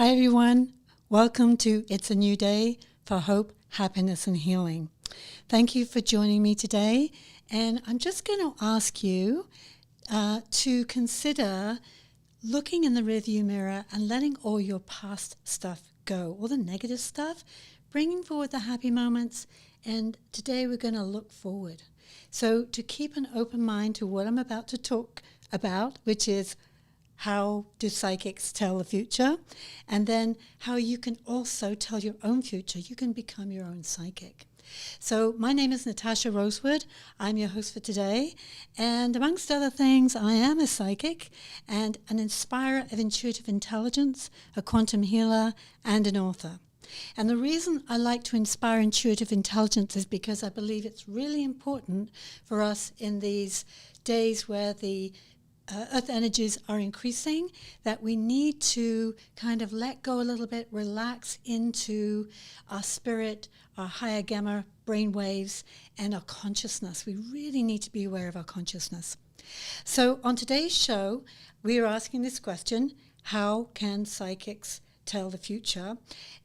Hi everyone, welcome to It's a New Day for Hope, Happiness and Healing. Thank you for joining me today, and I'm just going to ask you to consider looking in the rearview mirror and letting all your past stuff go, all the negative stuff, bringing forward the happy moments, and today we're going to look forward. So to keep an open mind to what I'm about to talk about, which is how do psychics tell the future? And then how you can also tell your own future. You can become your own psychic. So my name is Natasha Rosewood. I'm your host for today. And amongst other things, I am a psychic and an inspirer of intuitive intelligence, a quantum healer, and an author. And the reason I like to inspire intuitive intelligence is because I believe it's really important for us in these days where the earth energies are increasing, that we need to kind of let go a little bit, relax into our spirit, our higher gamma brain waves, and our consciousness. We really need to be aware of our consciousness. So on today's show, we are asking this question: how can psychics tell the future?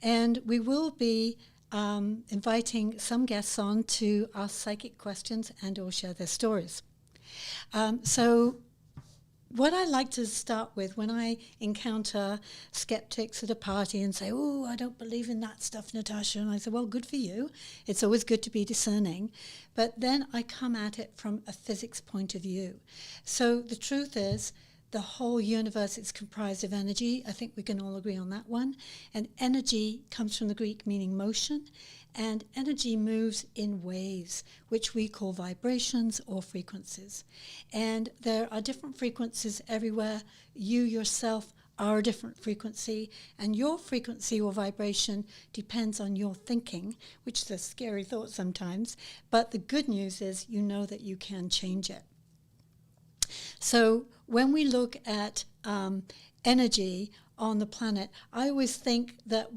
And we will be inviting some guests on to ask psychic questions and or share their stories. So what I like to start with when I encounter skeptics at a party and say, oh, I don't believe in that stuff, Natasha. And I say, well, good for you. It's always good to be discerning. But then I come at it from a physics point of view. So the truth is, the whole universe is comprised of energy. I think we can all agree on that one. And energy comes from the Greek meaning motion. And energy moves in waves, which we call vibrations or frequencies. And there are different frequencies everywhere. You yourself are a different frequency, and your frequency or vibration depends on your thinking, which is a scary thought sometimes. But the good news is you know that you can change it. So when we look at energy on the planet, I always think that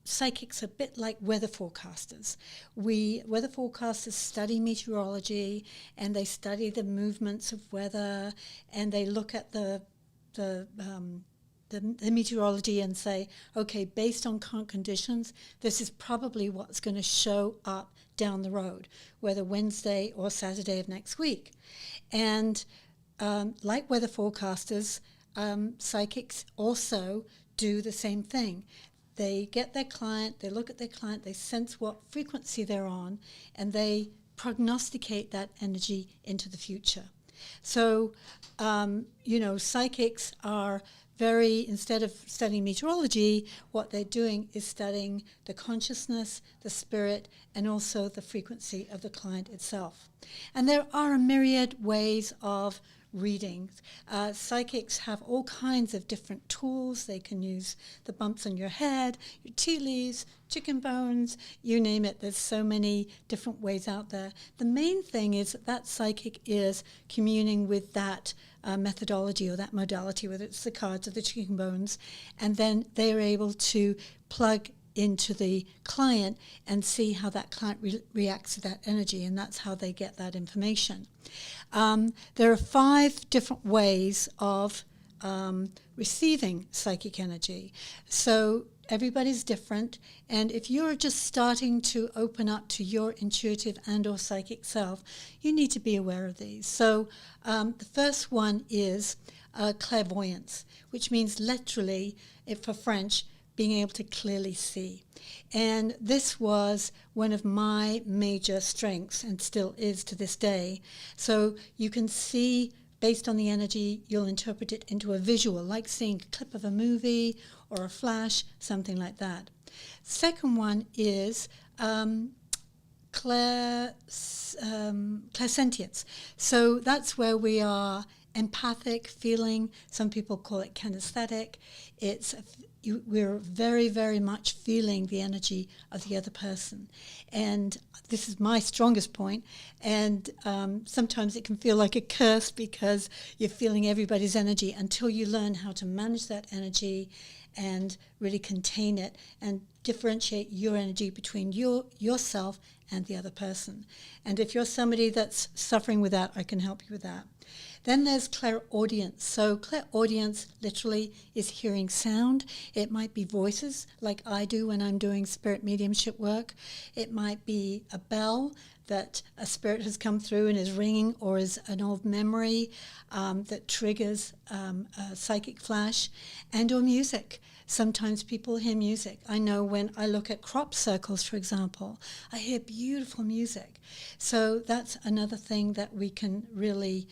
psychics are a bit like weather forecasters. Weather forecasters study meteorology, and they study the movements of weather, and they look at the meteorology and say, okay, based on current conditions, this is probably what's going to show up down the road, whether Wednesday or Saturday of next week. And like weather forecasters, psychics also do the same thing. They get their client, they look at their client, they sense what frequency they're on, and they prognosticate that energy into the future. So, psychics are instead of studying meteorology, what they're doing is studying the consciousness, the spirit, and also the frequency of the client itself. And there are a myriad ways of readings. Psychics have all kinds of different tools. They can use the bumps on your head, your tea leaves, chicken bones, you name it. There's so many different ways out there. The main thing is that psychic is communing with that methodology or that modality, whether it's the cards or the chicken bones, and then they are able to plug into the client and see how that client reacts to that energy, and that's how they get that information. There are 5 different ways of receiving psychic energy. So everybody's different, and if you're just starting to open up to your intuitive and or psychic self, you need to be aware of these. So the first one is clairvoyance, which means literally, for French, being able to clearly see. And this was one of my major strengths and still is to this day. So you can see, based on the energy, you'll interpret it into a visual, like seeing a clip of a movie or a flash, something like that. Second one is clairsentience. So that's where we are empathic, feeling. Some people call it kinesthetic. We're very, very much feeling the energy of the other person. And this is my strongest point. And sometimes it can feel like a curse because you're feeling everybody's energy until you learn how to manage that energy and really contain it and differentiate your energy between yourself and the other person. And if you're somebody that's suffering with that, I can help you with that. Then there's clairaudience. So clairaudience literally is hearing sound. It might be voices like I do when I'm doing spirit mediumship work. It might be a bell that a spirit has come through and is ringing, or is an old memory that triggers a psychic flash, and or music. Sometimes people hear music. I know when I look at crop circles, for example, I hear beautiful music. So that's another thing that we can really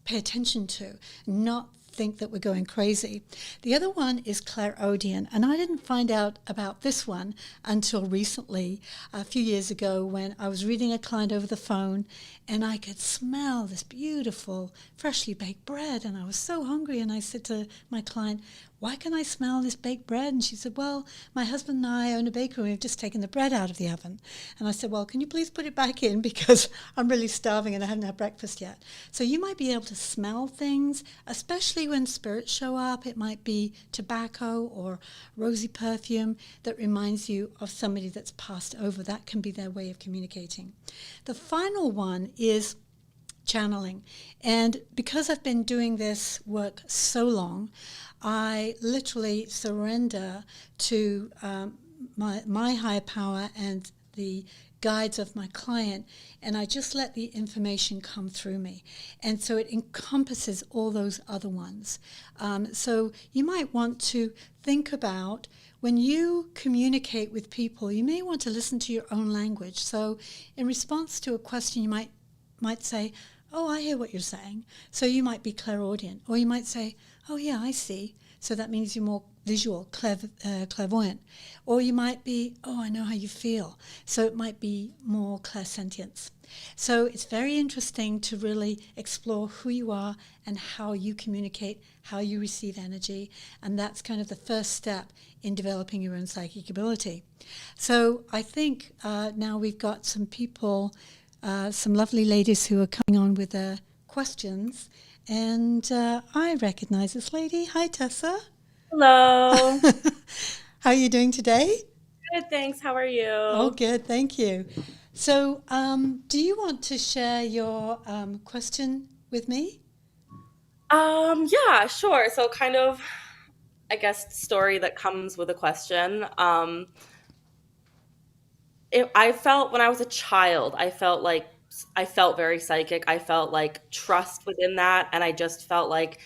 pay attention to, not think that we're going crazy. The other one is clairaudient, and I didn't find out about this one until recently, a few years ago, when I was reading a client over the phone, and I could smell this beautiful freshly baked bread, and I was so hungry, and I said to my client, "Why can I smell this baked bread?" And she said, "Well, my husband and I own a bakery, and we've just taken the bread out of the oven." And I said, "Well, can you please put it back in, because I'm really starving and I haven't had breakfast yet." So you might be able to smell things, especially when spirits show up. It might be tobacco or rosy perfume that reminds you of somebody that's passed over. That can be their way of communicating. The final one is channeling. And because I've been doing this work so long, I literally surrender to my higher power and the guides of my client, and I just let the information come through me. And so it encompasses all those other ones. So you might want to think about, when you communicate with people, you may want to listen to your own language. So in response to a question, you might say, "Oh, I hear what you're saying." So you might be clairaudient, or you might say, "Oh yeah, I see." So that means you're more visual, clairvoyant. Or you might be, "Oh, I know how you feel." So it might be more clairsentience. So it's very interesting to really explore who you are and how you communicate, how you receive energy. And that's kind of the first step in developing your own psychic ability. So I think now we've got some people, some lovely ladies who are coming on with their questions. And I recognize this lady. Hi, Tessa. Hello. How are you doing today? Good, thanks. How are Oh, you? good. Thank you. So, do you want to share your question with me? Yeah, sure. So kind of, I guess, story that comes with a question. I felt when I was a child, I felt very psychic. I felt like trust within that, and I just felt like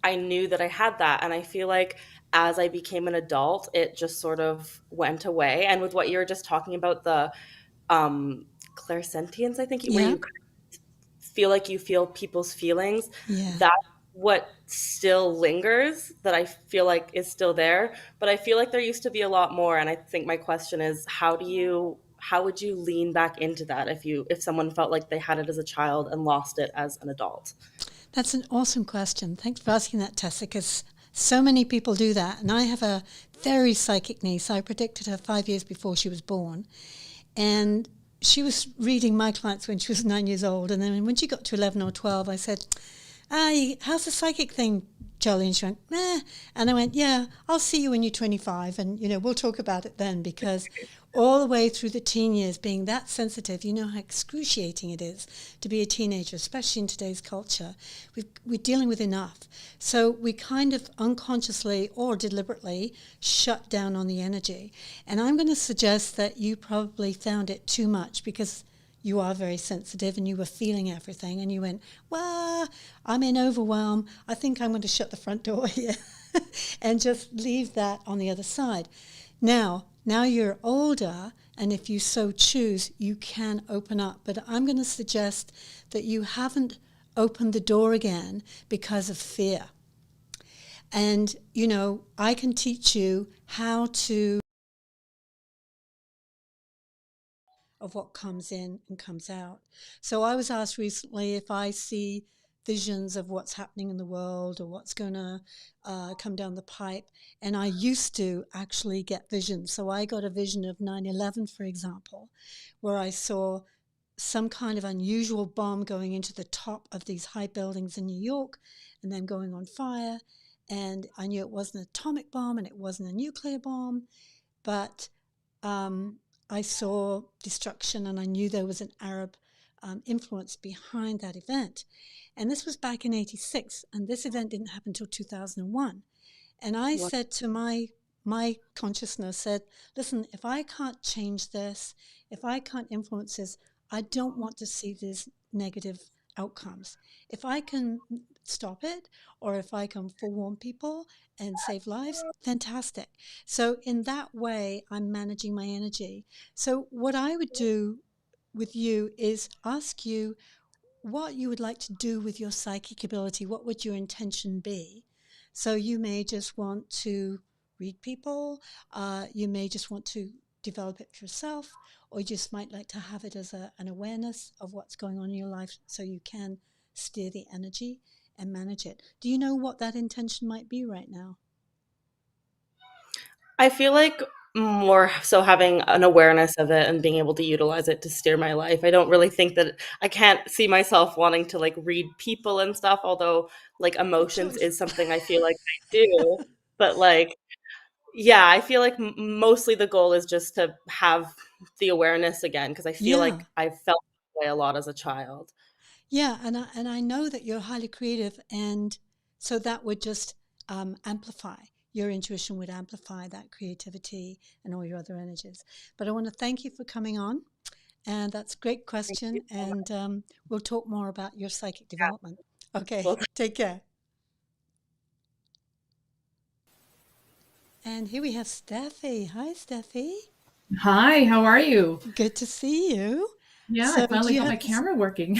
I knew that I had that. And I feel like as I became an adult, it just sort of went away. And with what you were just talking about, the um clairsentience, I think, where Yeah. you feel like you feel people's feelings, Yeah. that's what still lingers, that I feel like is still there. But I feel like there used to be a lot more. And I think my question is, how would you lean back into that if someone felt like they had it as a child and lost it as an adult? That's an awesome question. Thanks for asking that, Tessa, because so many people do that. And I have a very psychic niece. I predicted her 5 years before she was born. And she was reading my clients when she was 9 years old. And then when she got to 11 or 12, I said, "How's the psychic thing, Jolly?" And she went, "Meh." And I went, "Yeah, I'll see you when you're 25. And, we'll talk about it then." Because all the way through the teen years, being that sensitive, you know how excruciating it is to be a teenager, especially in today's culture. We're dealing with enough. So we kind of unconsciously or deliberately shut down on the energy. And I'm going to suggest that you probably found it too much, because you are very sensitive and you were feeling everything, and you went, "Well, I'm in overwhelm. I think I'm going to shut the front door here," and just leave that on the other side. Now you're older, and if you so choose, you can open up. But I'm going to suggest that you haven't opened the door again because of fear. And, I can teach you how to, of what comes in and comes out. So I was asked recently if I see visions of what's happening in the world or what's going to come down the pipe. And I used to actually get visions. So I got a vision of 9/11, for example, where I saw some kind of unusual bomb going into the top of these high buildings in New York and then going on fire. And I knew it wasn't an atomic bomb and it wasn't a nuclear bomb, but um, I saw destruction, and I knew there was an Arab influence behind that event. And this was back in 86, and this event didn't happen until 2001. And I What? said to my consciousness, said, listen, if I can't change this, if I can't influence this, I don't want to see these negative outcomes. If I can stop it, or if I can forewarn people and save lives, fantastic. So in that way, I'm managing my energy. So what I would do with you is ask you what you would like to do with your psychic ability. What would your intention be? So you may just want to read people, you may just want to develop it for yourself, or you just might like to have it as an awareness of what's going on in your life so you can steer the energy and manage it. Do you know what that intention might be right now? I feel like more so having an awareness of it and being able to utilize it to steer my life. I don't really think that I can't see myself wanting to like read people and stuff, although like Good emotions choice. is something I feel like I do. But like, yeah, I feel like mostly the goal is just to have the awareness again because I feel Yeah. like I felt that way a lot as a child. Yeah, and I know that you're highly creative, and so that would just amplify your intuition, would amplify that creativity and all your other energies. But I want to thank you for coming on, and that's a great Thank you question. so much. And we'll talk more about your psychic development. Okay, Well, take care. And here we have Steffi. Hi, Steffi. Hi, how are you? Good to see you. Yeah, I So, do finally you got have my camera working.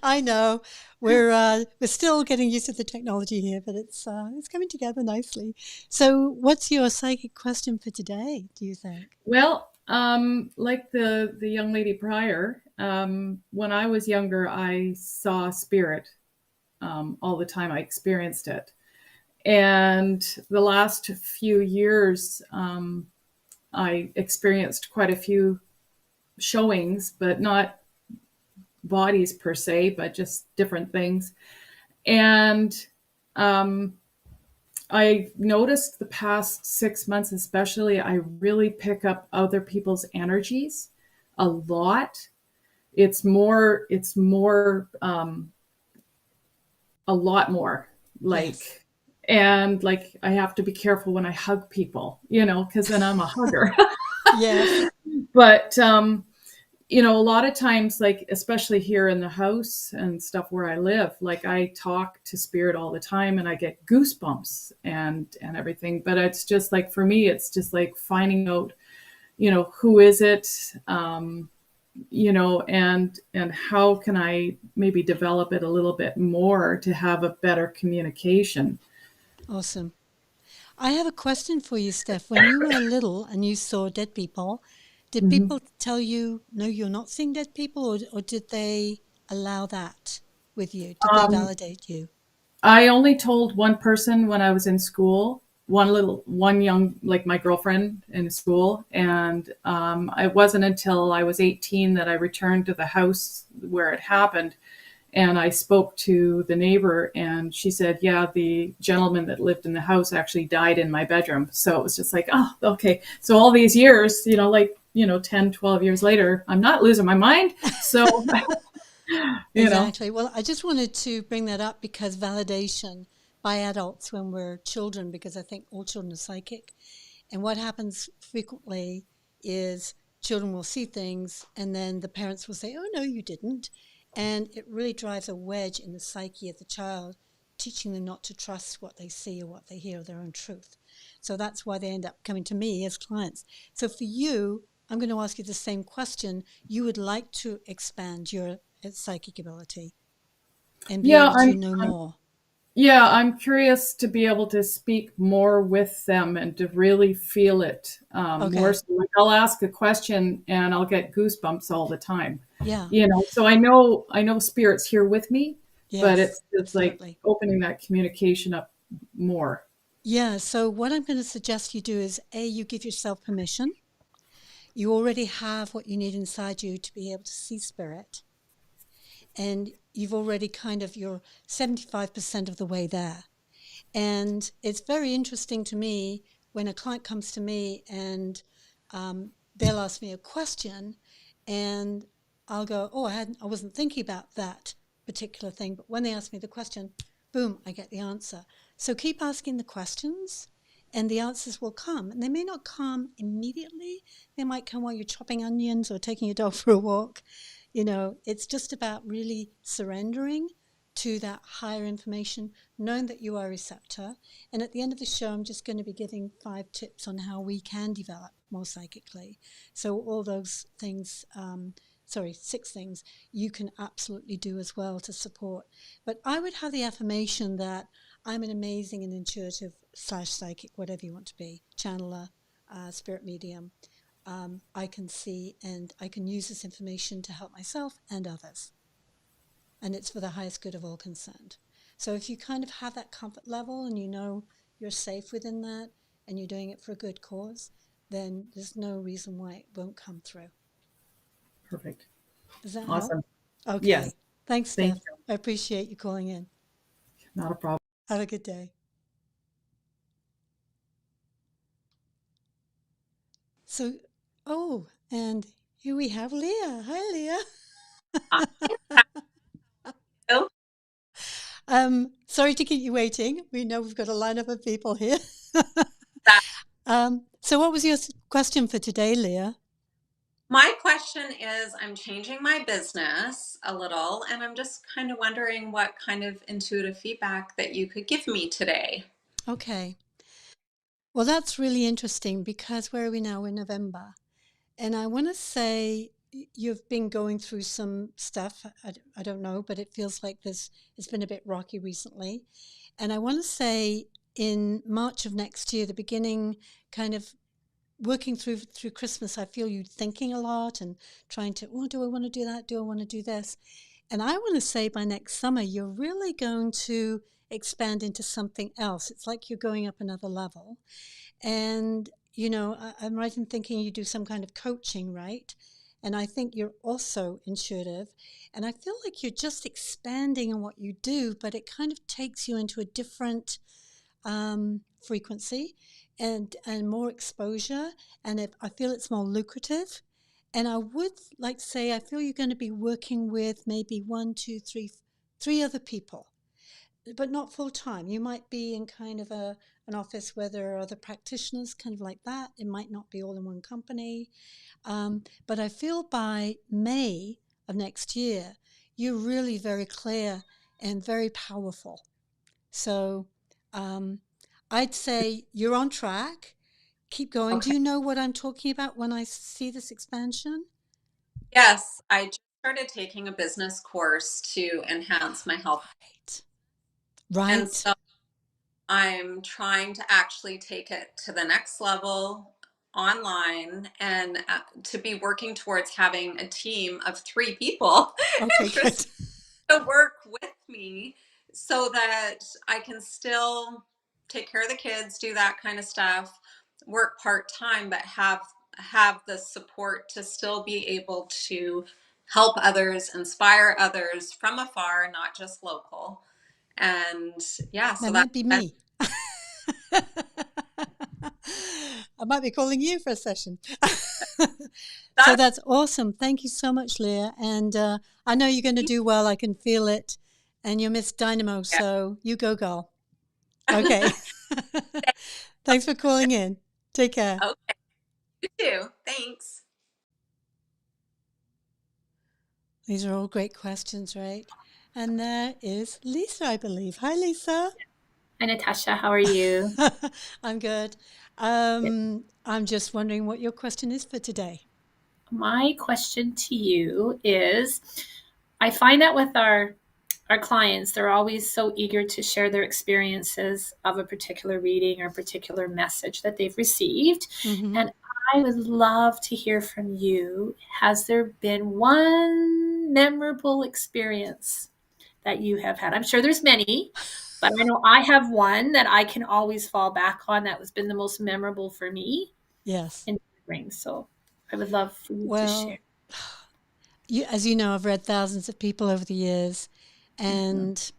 I know we're still getting used to the technology here, but it's coming together nicely. So, what's your psychic question for today? Do you think? Well, like the young lady prior, when I was younger, I saw spirit all the time. I experienced it, and the last few years, I experienced quite a few showings, but not bodies per se, but just different things. And um, I noticed the past 6 months, especially, I really pick up other people's energies a lot. It's more, a lot more Yes. like, and like, I have to be careful when I hug people, because then I'm a hugger. Yes. But, a lot of times, like, especially here in the house and stuff where I live, like, I talk to spirit all the time and I get goosebumps and everything. But it's just like, for me, it's just like finding out, who is it, and how can I maybe develop it a little bit more to have a better communication. Awesome. I have a question for you, Steph. When you were little and you saw dead people, did Mhm. people tell you, no, you're not seeing dead people, or did they allow that with you? Did they Um, validate you? I only told one person when I was in school, one young, like my girlfriend in school. And it wasn't until I was 18 that I returned to the house where it happened. And I spoke to the neighbor, and she said, yeah, the gentleman that lived in the house actually died in my bedroom. So it was just like, oh, okay. So all these years, 10, 12 years later, I'm not losing my mind. So, you know, Exactly. Well, I just wanted to bring that up because validation by adults when we're children, because I think all children are psychic. And what happens frequently is children will see things and then the parents will say, oh, no, you didn't. And it really drives a wedge in the psyche of the child, teaching them not to trust what they see or what they hear, their own truth. So that's why they end up coming to me as clients. So for you, I'm going to ask you the same question. You would like to expand your psychic ability and be yeah, able to know more. Yeah, I'm curious to be able to speak more with them and to really feel it more. Okay. So, like, I'll ask a question and I'll get goosebumps all the time. Yeah. So I know spirit's here with me, but Yes, it's just like absolutely. opening that communication up more. Yeah, so what I'm going to suggest you do is A, you give yourself permission. You already have what you need inside you to be able to see spirit. And you've already you're 75% of the way there. And it's very interesting to me when a client comes to me and they'll ask me a question and I'll go, oh, I wasn't thinking about that particular thing. But when they ask me the question, boom, I get the answer. So keep asking the questions and the answers will come. And they may not come immediately. They might come while you're chopping onions or taking your dog for a walk. You know, it's just about really surrendering to that higher information, knowing that you are a receptor. And at the end of the show, I'm just going to be giving 5 tips on how we can develop more psychically. So all those things, 6 things you can absolutely do as well to support. But I would have the affirmation that I'm an amazing and intuitive / psychic, whatever you want to be, channeler, spirit medium. I can see and I can use this information to help myself and others. And it's for the highest good of all concerned. So if you kind of have that comfort level and you know you're safe within that and you're doing it for a good cause, then there's no reason why it won't come through. Perfect. Does that Awesome. help? Okay. Yes. Thanks, Steph. Thank you. I appreciate you calling in. Not a problem. Have a good day. So, and here we have Leah. Hi, Leah. Sorry to keep you waiting. We know we've got a lineup of people here. So what was your question for today, Leah? My question is, I'm changing my business a little, and I'm just kind of wondering what kind of intuitive feedback that you could give me today. Okay. Well, that's really interesting because where are we now? We're in November. And I want to say you've been going through some stuff. I don't know, but it feels like it's been a bit rocky recently. And I want to say in March of next year, the beginning, kind of working through Christmas, I feel you thinking a lot and trying to, do I want to do that? Do I want to do this? And I want to say by next summer, you're really going to expand into something else. It's like you're going up another level. And, you know, I'm right in thinking you do some kind of coaching, right? And I think you're also intuitive. And I feel like you're just expanding on what you do, but it kind of takes you into a different frequency and more exposure. And I feel it's more lucrative. And I would like to say, I feel you're going to be working with maybe 1, 2, 3, 3 other people, but not full time. You might be in kind of an office where there are other practitioners, kind of like that. It might not be all in one company. But I feel by May of next year, you're really very clear and very powerful. So I'd say you're on track. Keep going. Okay. Do you know what I'm talking about when I see this expansion? Yes, I just started taking a business course to enhance my health. Right. And so I'm trying to actually take it to the next level online and to be working towards having a team of 3 people Okay, good. to work with me so that I can still take care of the kids, do that kind of stuff, work part-time, but have the support to still be able to help others, inspire others from afar, not just local. And yeah, so that might be me. I might be calling you for a session. So that's awesome. Thank you so much, Leah. And I know you're going to do well. I can feel it. And you're Miss Dynamo, so you go, girl. Okay. Thanks for calling in. Take care. Okay. You too. Thanks. These are all great questions, right? And there is Lisa, I believe. Hi, Lisa. Hi, Natasha. How are you? I'm good. I'm just wondering what your question is for today. My question to you is, I find that with our clients, they're always so eager to share their experiences of a particular reading or a particular message that they've received. Mm-hmm. And I would love to hear from you. Has there been one memorable experience that you have had? I'm sure there's many, but I know I have one that I can always fall back on that has been the most memorable for me. Yes. In spring. So I would love for you to share. As you know, I've read thousands of people over the years, and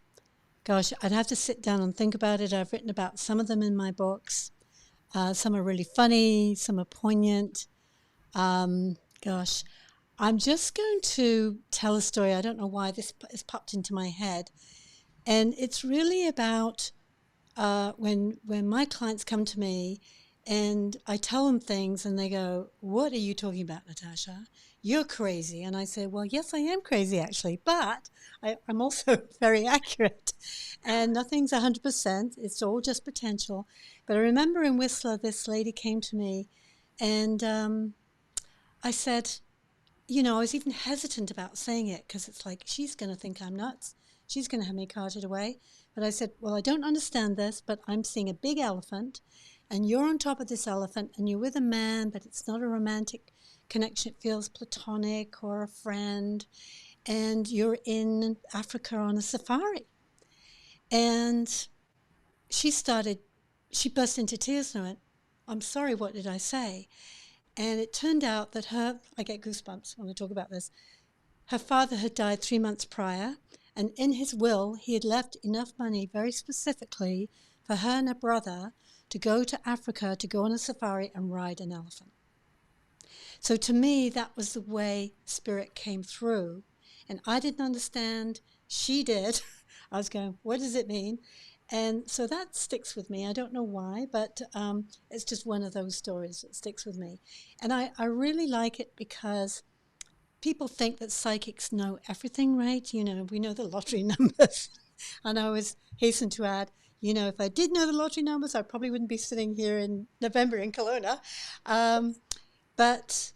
gosh, I'd have to sit down and think about it. I've written about some of them in my books. Some are really funny, some are poignant. Gosh, I'm just going to tell a story. I don't know why this has popped into my head. And it's really about when my clients come to me and I tell them things and they go, "What are you talking about, Natasha? You're crazy." And I say, "Well, yes, I am crazy actually, but I'm also very accurate and nothing's 100%. It's all just potential." But I remember in Whistler, this lady came to me and I said, I was even hesitant about saying it because it's like, she's going to think I'm nuts. She's going to have me carted away. But I said, well, I don't understand this, but I'm seeing a big elephant and you're on top of this elephant and you're with a man, but it's not a romantic connection. It feels platonic or a friend. And you're in Africa on a safari. And she she burst into tears and went, "I'm sorry, what did I say?" And it turned out that I get goosebumps when I talk about this. Her father had died 3 months prior, and in his will, he had left enough money very specifically for her and her brother to go to Africa to go on a safari and ride an elephant. So to me, that was the way spirit came through. And I didn't understand. She did. I was going, what does it mean? And so that sticks with me. I don't know why, but it's just one of those stories that sticks with me. And I really like it because people think that psychics know everything, right? We know the lottery numbers. And I always hasten to add, if I did know the lottery numbers, I probably wouldn't be sitting here in November in Kelowna. But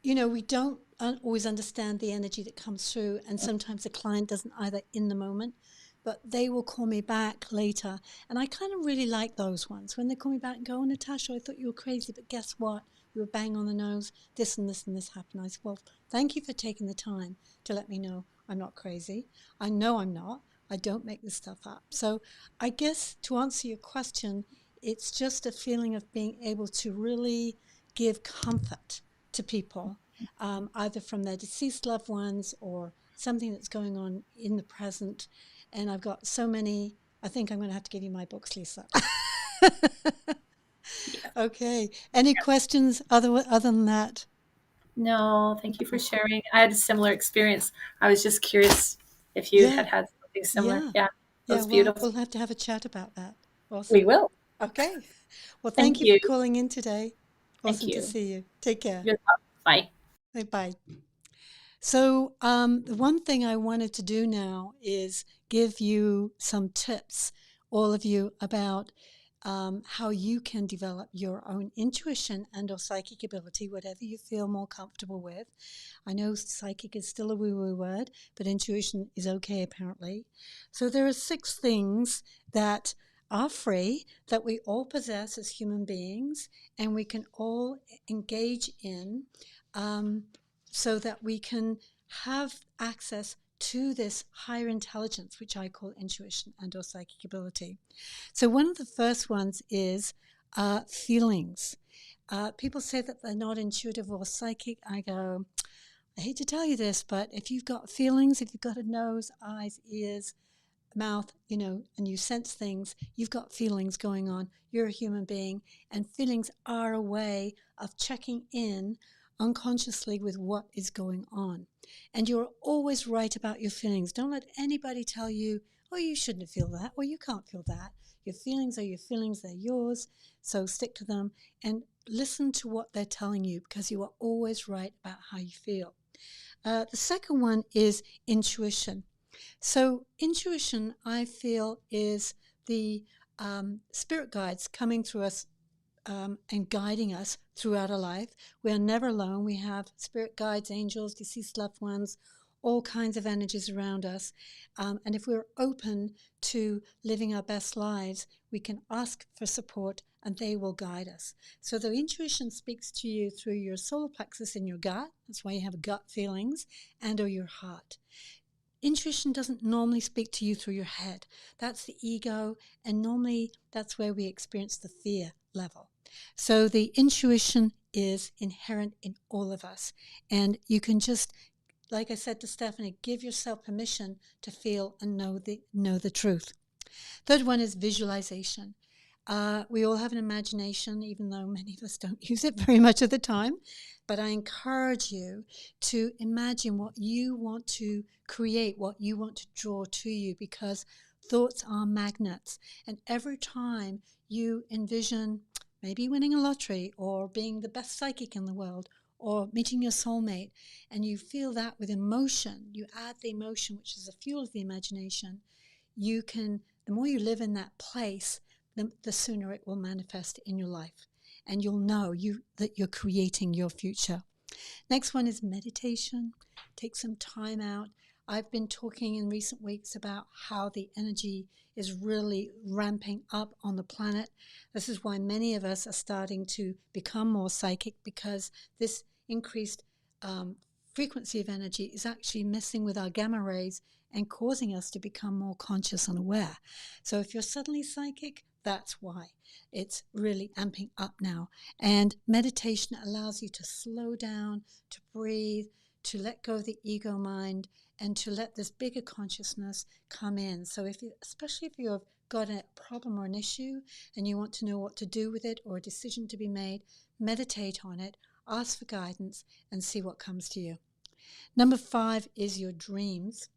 we don't always understand the energy that comes through. And sometimes the client doesn't either in the moment, but they will call me back later. And I kind of really like those ones when they call me back and go, "Oh, Natasha, I thought you were crazy, but guess what? You were bang on the nose. This and this and this happened." I said, "Well, thank you for taking the time to let me know I'm not crazy. I know I'm not. I don't make this stuff up." So I guess to answer your question, it's just a feeling of being able to really give comfort to people, either from their deceased loved ones or something that's going on in the present. And I've got so many. I think I'm going to have to give you my books, Lisa. Yeah. Okay. Any questions other than that? No, thank you for sharing. I had a similar experience. I was just curious if you Yeah. had something similar. Yeah. Yeah, that Yeah. was Well, beautiful. we'll have to have a chat about that. We Awesome. will. Okay. Well, thank Thank you for you. calling in today. Thank Awesome to you. see you. Take care. You're welcome. Bye. Bye. So, the one thing I wanted to do now is give you some tips, all of you, about how you can develop your own intuition and or psychic ability, whatever you feel more comfortable with. I know psychic is still a woo-woo word, but intuition is okay apparently. So there are 6 things that are free that we all possess as human beings and we can all engage in, so that we can have access to this higher intelligence, which I call intuition and or psychic ability. So one of the first ones is feelings. People say that they're not intuitive or psychic. I go, I hate to tell you this, but if you've got feelings, if you've got a nose, eyes, ears, mouth, and you sense things, you've got feelings going on. You're a human being, and feelings are a way of checking in unconsciously with what is going on. And you're always right about your feelings. Don't let anybody tell you, "Oh, you shouldn't feel that," or "You can't feel that." Your feelings are your feelings, they're yours, so stick to them and listen to what they're telling you because you are always right about how you feel. The second one is intuition. So, intuition, I feel, is the spirit guides coming through us and guiding us throughout our life. We are never alone. We have spirit guides, angels, deceased loved ones, all kinds of energies around us. And if we're open to living our best lives, we can ask for support and they will guide us. So the intuition speaks to you through your solar plexus in your gut. That's why you have gut feelings, and or your heart. Intuition doesn't normally speak to you through your head. That's the ego, and normally that's where we experience the fear level. So the intuition is inherent in all of us. And you can just, like I said to Stephanie, give yourself permission to feel and know the truth. Third one is visualization. We all have an imagination, even though many of us don't use it very much of the time. But I encourage you to imagine what you want to create, what you want to draw to you, because thoughts are magnets. And every time you envision maybe winning a lottery or being the best psychic in the world or meeting your soulmate, and you feel that with emotion, you add the emotion, which is the fuel of the imagination, you can, the more you live in that place, the sooner it will manifest in your life. And you'll know that you're creating your future. Next one is meditation. Take some time out. I've been talking in recent weeks about how the energy is really ramping up on the planet. This is why many of us are starting to become more psychic, because this increased frequency of energy is actually messing with our gamma rays and causing us to become more conscious and aware. So if you're suddenly psychic, that's why. It's really amping up now. And meditation allows you to slow down, to breathe, to let go of the ego mind, and to let this bigger consciousness come in. So especially if you've got a problem or an issue and you want to know what to do with it or a decision to be made, meditate on it, ask for guidance, and see what comes to you. Number 5 is your dreams.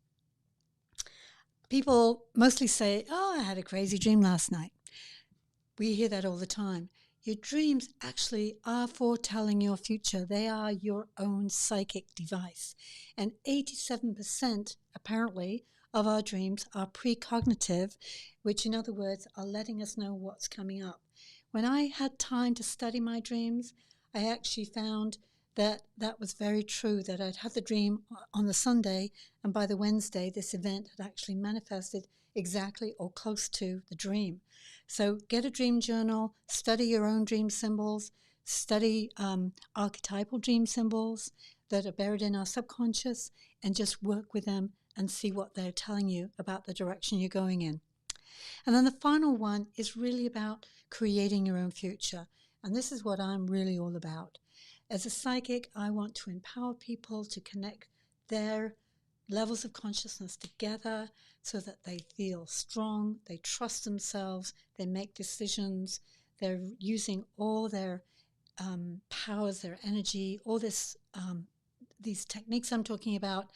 People mostly say, oh, I had a crazy dream last night. We hear that all the time. Your dreams actually are foretelling your future. They are your own psychic device. And 87% apparently of our dreams are precognitive, which in other words are letting us know what's coming up. When I had time to study my dreams, I actually found that was very true, that I'd had the dream on the Sunday, and by the Wednesday, this event had actually manifested exactly or close to the dream. So get a dream journal, study your own dream symbols, study archetypal dream symbols that are buried in our subconscious, and just work with them and see what they're telling you about the direction you're going in. And then the final one is really about creating your own future. And this is what I'm really all about. As a psychic, I want to empower people to connect their levels of consciousness together so that they feel strong, they trust themselves, they make decisions, they're using all their powers, their energy, all this these techniques I'm talking about.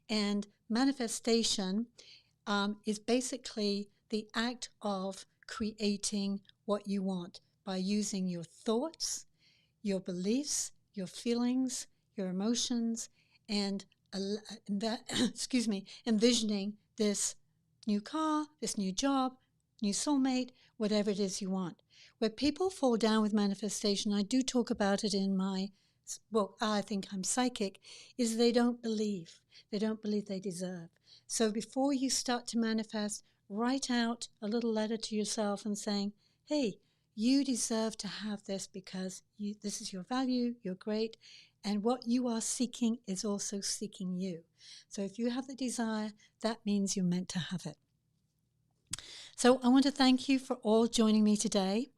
And manifestation is basically the act of creating what you want by using your thoughts, your beliefs, your feelings, your emotions, and envisioning this new car, this new job, new soulmate, whatever it is you want. Where people fall down with manifestation, I do talk about it in my book, I Think I'm Psychic, is they don't believe. They don't believe they deserve. So before you start to manifest, write out a little letter to yourself and saying, hey, you deserve to have this because this is your value, you're great, and what you are seeking is also seeking you. So if you have the desire, that means you're meant to have it. So I want to thank you for all joining me today.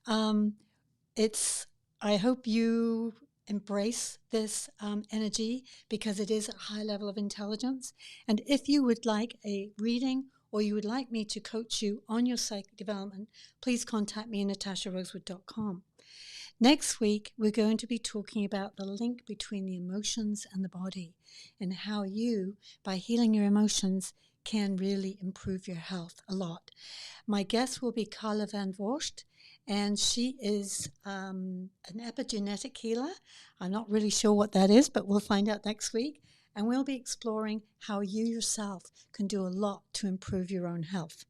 I hope you embrace this energy, because it is a high level of intelligence. And if you would like a reading, or you would like me to coach you on your psychic development, please contact me at natasharosewood.com. Next week, we're going to be talking about the link between the emotions and the body, and how you, by healing your emotions, can really improve your health a lot. My guest will be Carla van Vorst, and she is an epigenetic healer. I'm not really sure what that is, but we'll find out next week. And we'll be exploring how you yourself can do a lot to improve your own health.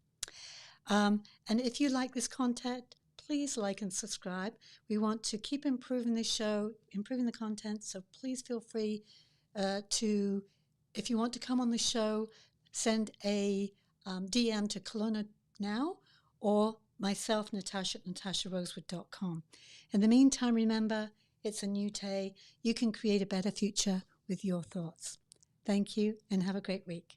And if you like this content, please like and subscribe. We want to keep improving this show, improving the content, so please feel free to, if you want to come on the show, send a DM to Kelowna Now, or myself, Natasha, at natasharosewood.com. In the meantime, remember, it's a new day. You can create a better future with your thoughts. Thank you, and have a great week.